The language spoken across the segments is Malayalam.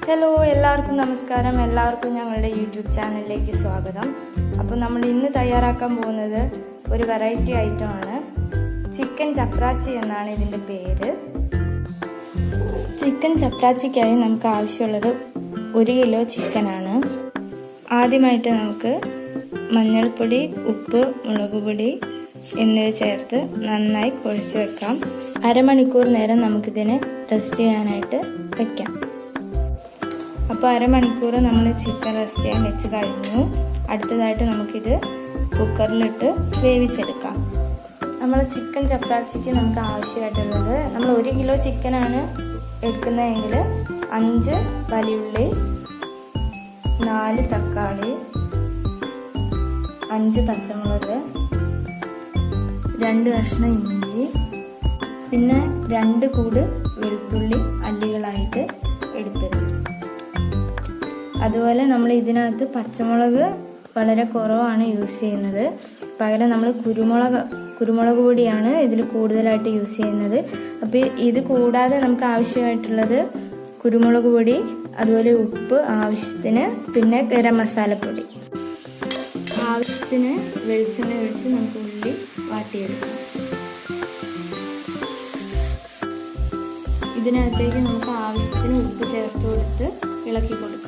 ഹലോ, എല്ലാവർക്കും നമസ്കാരം. എല്ലാവർക്കും ഞങ്ങളുടെ യൂട്യൂബ് ചാനലിലേക്ക് സ്വാഗതം. അപ്പോൾ നമ്മൾ ഇന്ന് തയ്യാറാക്കാൻ പോകുന്നത് ഒരു വെറൈറ്റി ഐറ്റമാണ്. ചിക്കൻ ചപ്രാച്ചി എന്നാണ് ഇതിൻ്റെ പേര്. ചിക്കൻ ചപ്രാച്ചിക്കായി നമുക്ക് ആവശ്യമുള്ളത് 1 കിലോ ചിക്കനാണ്. ആദ്യമായിട്ട് നമുക്ക് മഞ്ഞൾപ്പൊടി, ഉപ്പ്, മുളക് പൊടി എന്നിവ ചേർത്ത് നന്നായി കുഴച്ച് വെക്കാം. അരമണിക്കൂർ നേരം നമുക്കിതിനെ റെസ്റ്റ് ചെയ്യാനായിട്ട് വയ്ക്കാം. അപ്പോൾ അരമണിക്കൂർ നമ്മൾ ചിക്കൻ റെസ്റ്റ് ചെയ്യാൻ വെച്ച് കഴിഞ്ഞു. അടുത്തതായിട്ട് നമുക്കിത് കുക്കറിലിട്ട് വേവിച്ചെടുക്കാം. നമ്മൾ ചിക്കൻ ചപ്രാച്ചിക്ക് നമുക്ക് ആവശ്യമായിട്ടുള്ളത്, നമ്മൾ 1 കിലോ ചിക്കനാണ് എടുക്കുന്നതെങ്കിൽ 5 വലിയുള്ളി, 4 തക്കാളി, 5 പച്ചമുളക്, 2 കഷ്ണം ഇഞ്ചി, പിന്നെ 2 കൂട് വെളുത്തുള്ളി അല്ലികളായിട്ട് എടുത്തത്. അതുപോലെ നമ്മൾ ഇതിനകത്ത് പച്ചമുളക് വളരെ കുറവാണ് യൂസ് ചെയ്യുന്നത്. പകരം നമ്മൾ കുരുമുളക് പൊടിയാണ് ഇതിൽ കൂടുതലായിട്ട് യൂസ് ചെയ്യുന്നത്. അപ്പോൾ ഇത് കൂടാതെ നമുക്ക് ആവശ്യമായിട്ടുള്ളത് കുരുമുളക് പൊടി, അതുപോലെ ഉപ്പ് ആവശ്യത്തിന്, പിന്നെ ഗരം മസാലപ്പൊടി. ആവശ്യത്തിന് വെളിച്ചെണ്ണ ഒഴിച്ച് നമുക്ക് ഉള്ളി വാട്ടിയെടുക്കാം. ഇതിനകത്തേക്ക് നമുക്ക് ആവശ്യത്തിന് ഉപ്പ് ചേർത്ത് കൊടുത്ത് ഇളക്കി കൊടുക്കാം.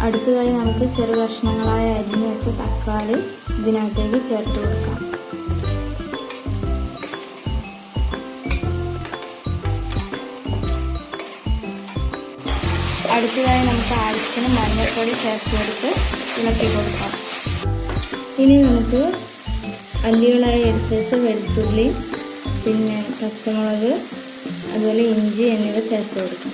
അടുത്തതായി നമുക്ക് ചെറു കഷ്ണങ്ങളായി അരിഞ്ഞു വെച്ച തക്കാളി ഇതിനകത്തേക്ക് ചേർത്ത് കൊടുക്കാം. അടുത്തതായി നമുക്ക് ആവശ്യത്തിന് മഞ്ഞൾപ്പൊടി ചേർത്ത് കൊടുത്ത് ഇളക്കി കൊടുക്കാം. ഇനി നമുക്ക് അല്ലികളായി എടുത്ത് വെച്ച വെളുത്തുള്ളി, പിന്നെ പച്ചമുളക്, അതുപോലെ ഇഞ്ചി എന്നിവ ചേർത്ത് കൊടുക്കാം.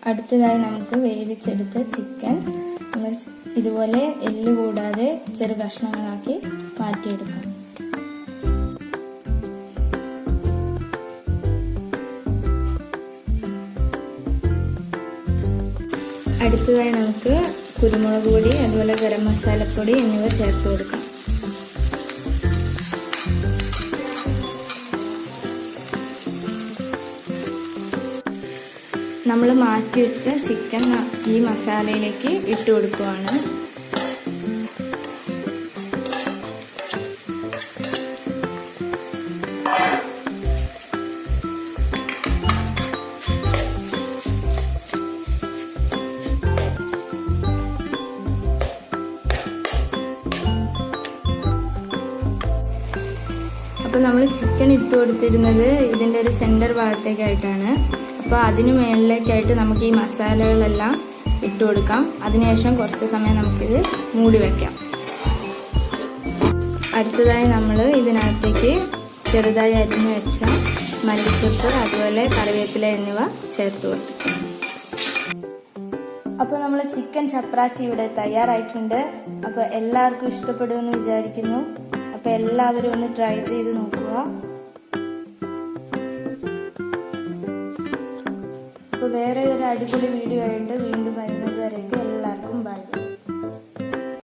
അടുത്തതായി നമുക്ക് വേവിച്ചെടുത്ത ചിക്കൻ ഇതുപോലെ എല്ല് കൂടാതെ ചെറു കഷ്ണങ്ങളാക്കി മാറ്റിയെടുക്കാം. അടുത്തതായി നമുക്ക് കുരുമുളക് പൊടി, അതുപോലെ ഗരം മസാലപ്പൊടി എന്നിവ ചേർത്ത് കൊടുക്കാം. നമ്മൾ മാറ്റി വെച്ച ചിക്കൻ ഈ മസാലയിലേക്ക് ഇട്ട് കൊടുക്കുകയാണ്. അപ്പോൾ നമ്മൾ ചിക്കൻ ഇട്ട് കൊടുത്തിരുന്നത് ഇതിൻ്റെ ഒരു സെൻറ്റർ ഭാഗത്തേക്കായിട്ടാണ്. അപ്പോൾ അതിന് മുകളിലേക്കായിട്ട് നമുക്ക് ഈ മസാലകളെല്ലാം ഇട്ട് കൊടുക്കാം. അതിനുശേഷം കുറച്ച് സമയം നമുക്കിത് മൂടി വയ്ക്കാം. അടുത്തതായി നമ്മൾ ഇതിനകത്തേക്ക് ചെറുതായി അരിഞ്ഞു വെച്ച മല്ലിച്ചപ്പ്, അതുപോലെ കറിവേപ്പില എന്നിവ ചേർത്ത് കൊടുക്കും. അപ്പോൾ നമ്മൾ ചിക്കൻ ചപ്രാച്ചി ഇവിടെ തയ്യാറായിട്ടുണ്ട്. അപ്പോൾ എല്ലാവർക്കും ഇഷ്ടപ്പെടുമെന്ന് വിചാരിക്കുന്നു. അപ്പോൾ എല്ലാവരും ഒന്ന് ട്രൈ ചെയ്ത് നോക്കുക. അപ്പോൾ വേറെ ഒരു അടിപൊളി വീഡിയോ ആയിട്ട്